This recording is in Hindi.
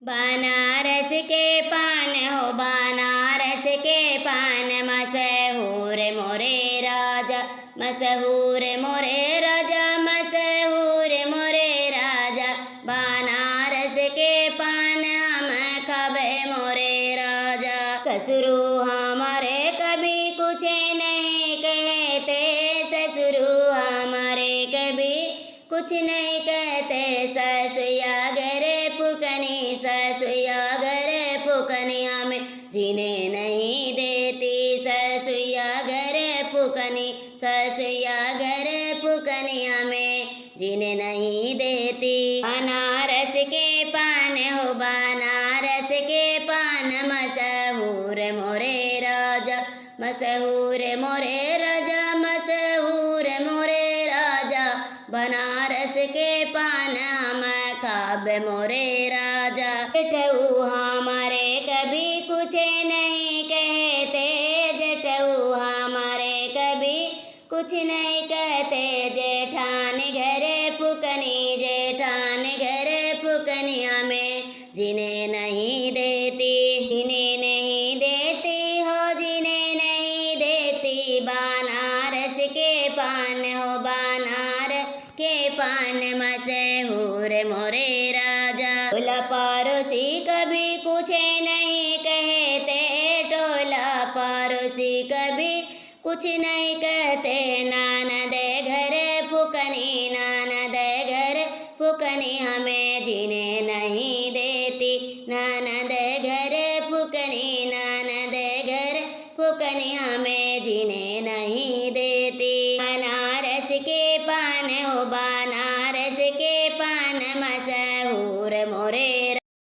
बनारस के पान हो बनारस के पान, मशहूर मोरे राजा, मशहूर मोरे राजा, मशहूर मोरे राजा। बनारस के पान हम खाबे मोरे राजा। ससुरु हमारे कभी कुछ नहीं कहते, ससुरु हमारे कभी कुछ नहीं कहते। ससुया घरे पुकनी, ससुया घरे पुकनी हमें जीने नहीं देती। ससुया घरे पुकनी, ससुया घरे पुकनी हमें जीने नहीं देती। बनारस के पान हो बनारस के पान, मशहूर मोरे राजा, मशहूर मोरे राजा, मशहूर मोरे राजा। बनारस के पान हम खाबे मोरे राजा। जेठऊ हमारे कभी कुछ नहीं कहते, जेठऊ हमारे कभी कुछ नहीं कहते। जेठान घरे पुकनी, जेठान घरे पुकनी हमें जीने नहीं देती, जीने नहीं देती हो, जीने नहीं देती। बनारस के पान हो बनारस के पान, मशहूर मोरे राजा। टोला पड़ोसी कभी कुछ नहीं कहते, टोला पड़ोसी कभी कुछ नहीं कहते। ननद घरे फुकनी, ननद घरे फुकनी हमें जीने नहीं देती, ननद